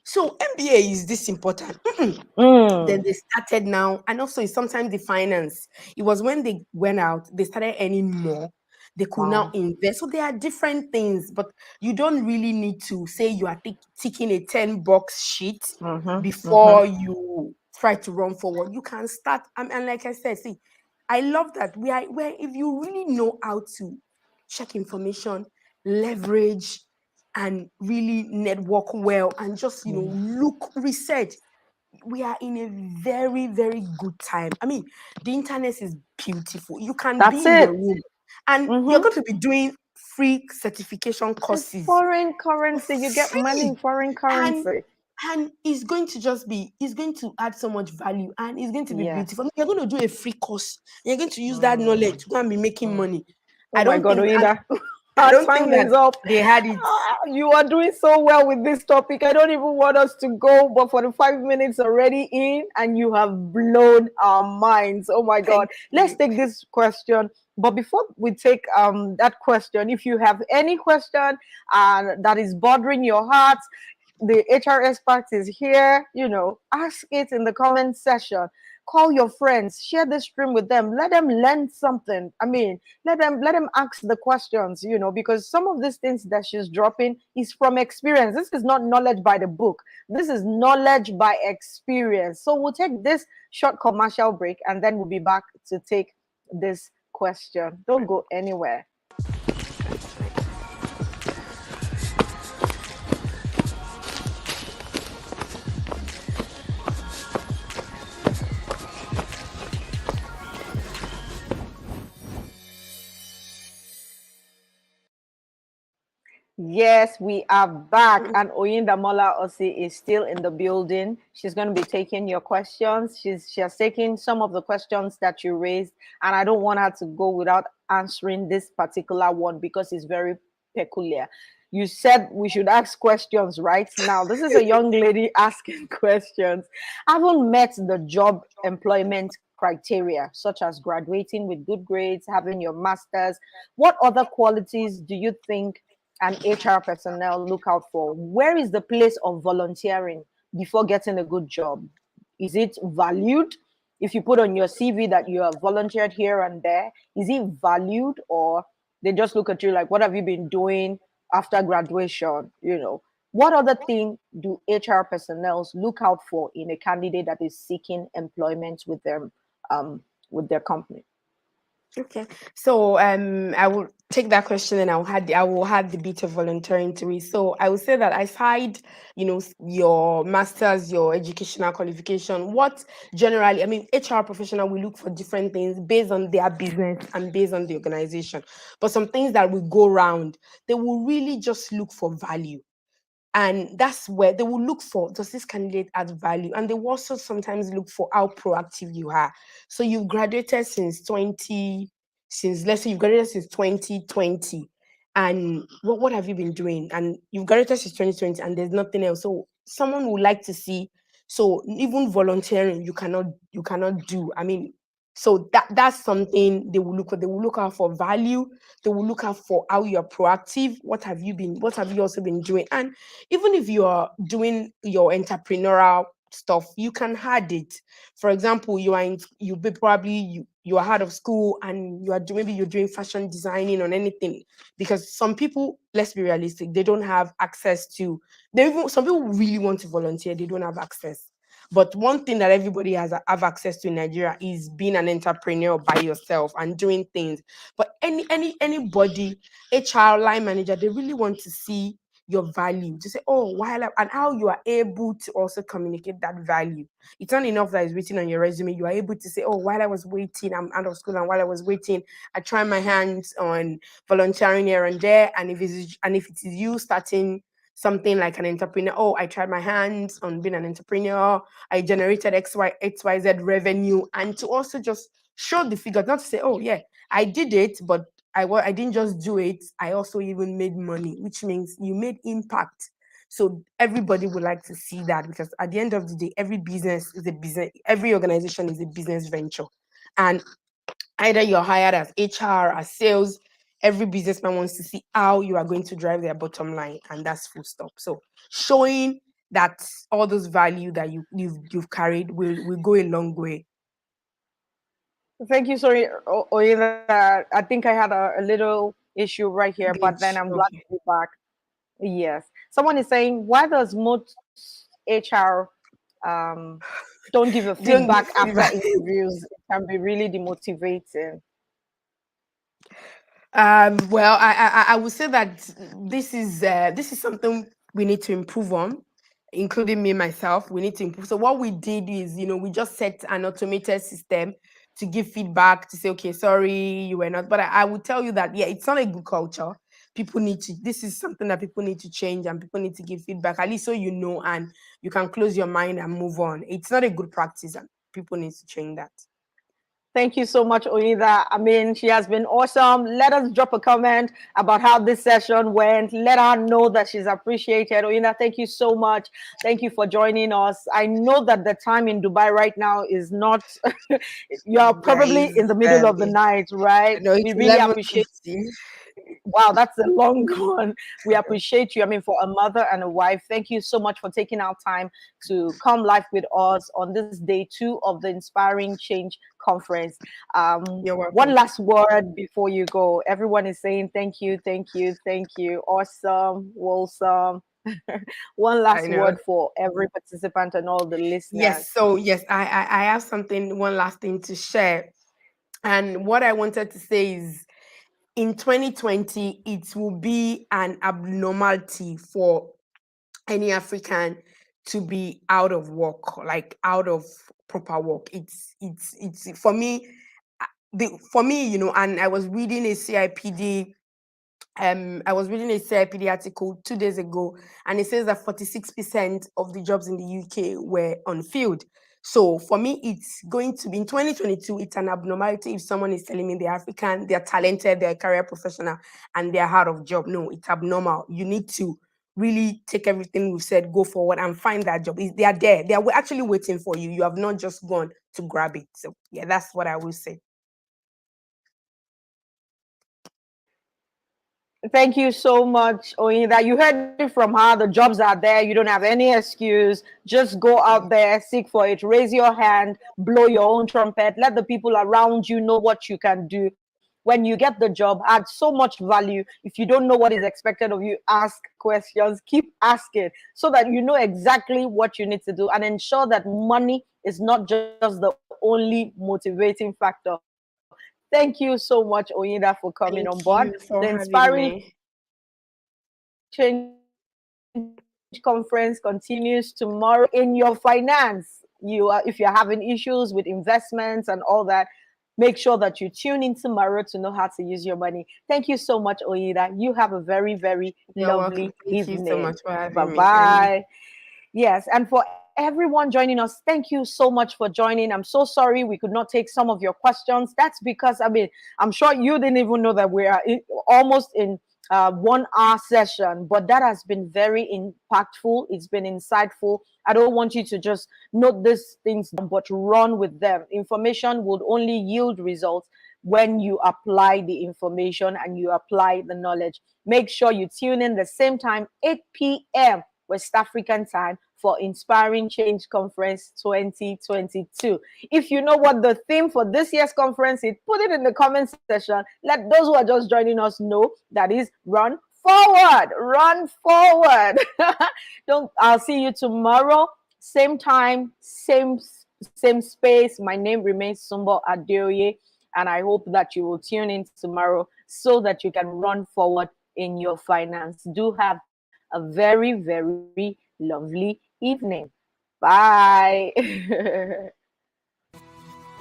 Speaker 4: so MBA is this important? Then
Speaker 1: mm,
Speaker 4: they started now, and also it's sometimes the finance. It was when they went out, they started earning more. They could now
Speaker 1: wow.
Speaker 4: invest. So there are different things, but you don't really need to say you are ticking a 10 box sheet
Speaker 1: Mm-hmm. Mm-hmm.
Speaker 4: before you try to run forward. You can start, and like I said, see, I love that we are where if you really know how to check information, leverage, and really network well, and just
Speaker 1: Mm.
Speaker 4: look, research, we are in a very, very good time. I mean, the internet is beautiful. You can be
Speaker 1: That's
Speaker 4: in your
Speaker 1: it.
Speaker 4: room and you're
Speaker 1: Mm-hmm.
Speaker 4: going to be doing free certification
Speaker 1: It's
Speaker 4: courses
Speaker 1: foreign
Speaker 4: for
Speaker 1: currency. You get money in
Speaker 4: free.
Speaker 1: foreign
Speaker 4: And
Speaker 1: currency.
Speaker 4: it's going to add so much value, and it's going to be
Speaker 1: Yes.
Speaker 4: beautiful. You're going to do a free course. You're going to use that knowledge
Speaker 1: Mm,
Speaker 4: to go and be making
Speaker 1: mm.
Speaker 4: money.
Speaker 1: Oh
Speaker 4: I
Speaker 1: my
Speaker 4: don't
Speaker 1: God,
Speaker 4: think, and
Speaker 1: Oida.
Speaker 3: I
Speaker 1: Our
Speaker 3: don't think
Speaker 1: time is
Speaker 3: that
Speaker 1: up.
Speaker 3: they had it.
Speaker 1: You are doing so well with this topic. I don't even want us to go, but for the 5 minutes already in, and you have blown our minds. Oh my God.
Speaker 3: Thank
Speaker 1: Let's
Speaker 3: you.
Speaker 1: take this question. But before we take that question, if you have any question that is bothering your heart, the HR expert is here. Ask it in the comment section. Call your friends, share this stream with them, let them learn something. I mean, let them ask the questions, because some of these things that she's dropping is from experience. This is not knowledge by the book. This is knowledge by experience. So we'll take this short commercial break, and then we'll be back to take this question. Don't go anywhere. Yes, we are back, and Oyindamola Osi is still in the building. She's going to be taking your questions. She has taken some of the questions that you raised, and I don't want her to go without answering this particular one because it's very peculiar. You said we should ask questions right now. This is a young lady asking questions. I haven't met the job employment criteria, such as graduating with good grades, having your master's. What other qualities do you think and HR personnel look out for? Where is the place of volunteering before getting a good job? Is it valued? If you put on your CV that you have volunteered here and there, is it valued, or they just look at you like, what have you been doing after graduation? What other thing do HR personnel look out for in a candidate that is seeking employment with them, with their company?
Speaker 3: Okay, so I will take that question and I will add the bit of volunteering to it. So I would say that aside, your masters, your educational qualification, what generally, I mean, HR professional will look for different things based on their business and based on the organization. But some things that will go round, they will really just look for value. And that's where they will look for, does this candidate add value? And they will also sometimes look for how proactive you are. So you've graduated since let's say you've graduated since 2020. And what have you been doing? And you've graduated since 2020 and there's nothing else. So someone would like to see, so even volunteering you cannot do. I mean, so that's something they will look for. They will look out for value. They will look out for how you're proactive. What have you also been doing? And even if you are doing your entrepreneurial stuff, you can add it. For example, you be probably you are out of school and maybe you're doing fashion designing on anything, because some people, let's be realistic, they don't have access to. Some people really want to volunteer, they don't have access. But one thing that everybody has have access to in Nigeria is being an entrepreneur by yourself and doing things. But anybody, HR line manager, they really want to see your value, to say, oh, and how you are able to also communicate that value. It's not enough that is written on your resume. You are able to say, oh, while I was waiting, I'm out of school, and while I was waiting, I tried my hands on volunteering here and there. And if it is you starting something like an entrepreneur, oh, I tried my hands on being an entrepreneur, I generated XYZ revenue, and to also just show the figures, not to say, oh yeah, I did it, but I didn't just do it. I also even made money, which means you made impact. So everybody would like to see that, because at the end of the day, every business is a business. Every organization is a business venture, and either you're hired as HR, as sales, every businessman wants to see how you are going to drive their bottom line, and that's full stop. So showing that all those value that you've carried will go a long way.
Speaker 1: Thank you. Sorry, Oyinda. I think I had a little issue right here, but then
Speaker 3: Glitch.
Speaker 1: I'm glad
Speaker 3: Okay.
Speaker 1: to be back. Yes. Someone is saying, why does most HR don't give a
Speaker 3: Don't
Speaker 1: feedback
Speaker 3: give
Speaker 1: after
Speaker 3: feedback.
Speaker 1: interviews? It can be really demotivating.
Speaker 3: Well, I would say that this is something we need to improve on, including me myself. We need to improve. So what we did is, we just set an automated system to give feedback, to say, okay, sorry, you were not. But I would tell you that, yeah, it's not a good culture. People need to. This is something that people need to change, and people need to give feedback, at least so and you can close your mind and move on. It's not a good practice, and people need to change that.
Speaker 1: Thank you so much, Oida. I mean, she has been awesome. Let us drop a comment about how this session went. Let her know that she's appreciated. Oida, thank you so much. Thank you for joining us. I know that the time in Dubai right now is not, you're probably
Speaker 3: Guys,
Speaker 1: in the middle of the night, right?
Speaker 3: no,
Speaker 1: We
Speaker 3: it's
Speaker 1: really
Speaker 3: eleven
Speaker 1: appreciate.
Speaker 3: fifty.
Speaker 1: Wow, that's a long one. We appreciate you. I mean, for a mother and a wife, thank you so much for taking our time to come live with us on this day 2 of the Inspiring Change Conference.
Speaker 3: You're
Speaker 1: One
Speaker 3: welcome.
Speaker 1: last word before you go. Everyone is saying thank you, thank you, thank you. Awesome, wholesome. One
Speaker 3: I
Speaker 1: last
Speaker 3: know.
Speaker 1: word for every participant and all the listeners.
Speaker 3: Yes, so yes, I have something, one last thing to share. And what I wanted to say is in 2020, it will be an abnormality for any African to be out of work, like out of proper work. It's for me, for me, and I was reading a CIPD article 2 days ago, and it says that 46% of the jobs in the UK were unfilled. So for me, it's going to be in 2022, it's an abnormality if someone is telling me they're African, they're talented, they're a career professional, and they're out of job. No, it's abnormal. You need to really take everything we've said, go forward and find that job. They are there. They are actually waiting for you. You have not just gone to grab it. So yeah, that's what I will say.
Speaker 1: Thank you so much, Oinda. You heard it from her. The jobs are there. You don't have any excuse. Just go out there, seek for it. Raise your hand, blow your own trumpet. Let the people around you know what you can do. When you get the job, add so much value. If you don't know what is expected of you, ask questions. Keep asking so that you know exactly what you need to do and ensure that money is not just the only motivating factor. Thank you so much, Oyinda, for coming on board.
Speaker 3: Thank
Speaker 1: The
Speaker 3: you for
Speaker 1: Inspiring
Speaker 3: having
Speaker 1: Change
Speaker 3: me.
Speaker 1: Conference continues tomorrow in your finance. If you're having issues with investments and all that, make sure that you tune in tomorrow to know how to use your money. Thank you so much, Oyinda. You have a very, very lovely evening. Bye
Speaker 3: You're welcome.
Speaker 1: bye.
Speaker 3: Thank you so much for having me.
Speaker 1: Yes,
Speaker 3: And
Speaker 1: and for everyone joining us, thank you so much for joining. I'm so sorry we could not take some of your questions. That's because, I'm sure you didn't even know that we are almost in 1 hour session, but that has been very impactful. It's been insightful. I don't want you to just note these things down, but run with them. Information would only yield results when you apply the information and you apply the knowledge. Make sure you tune in the same time, 8 p.m. West African time for Inspiring Change Conference 2022. If you know what the theme for this year's conference is, put it in the comment section. Let those who are just joining us know that is run forward, run forward. Don't I'll see you tomorrow, same time, same space. My name remains Sumbo Adeoye, and I hope that you will tune in tomorrow so that you can run forward in your finance. Do have a very, very lovely evening. Bye.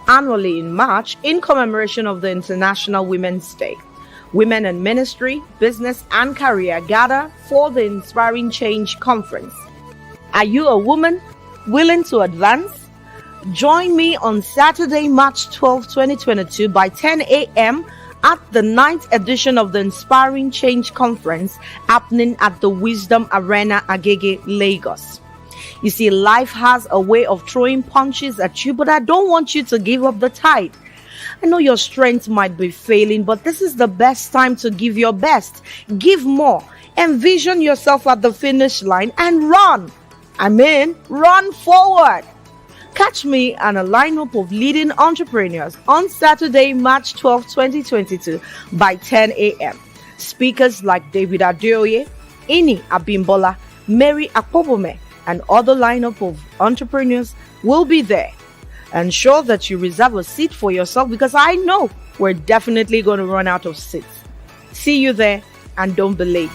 Speaker 1: Annually in March, in commemoration of the International Women's Day, women in ministry, business, and career gather for the Inspiring Change Conference. Are you a woman willing to advance? Join me on Saturday, March 12, 2022 by 10 a.m. at the 9th edition of the Inspiring Change Conference happening at the Wisdom Arena, Agege, Lagos. You see, life has a way of throwing punches at you, but I don't want you to give up the fight. I know your strength might be failing, but this is the best time to give your best. Give more. Envision yourself at the finish line and run. Run forward. Catch me and a lineup of leading entrepreneurs on Saturday, March 12, 2022 by 10 a.m. Speakers like David Adeoye, Ini Abimbola, Mary Akpobome, and other lineup of entrepreneurs will be there. Ensure that you reserve a seat for yourself because I know we're definitely going to run out of seats. See you there and don't be late.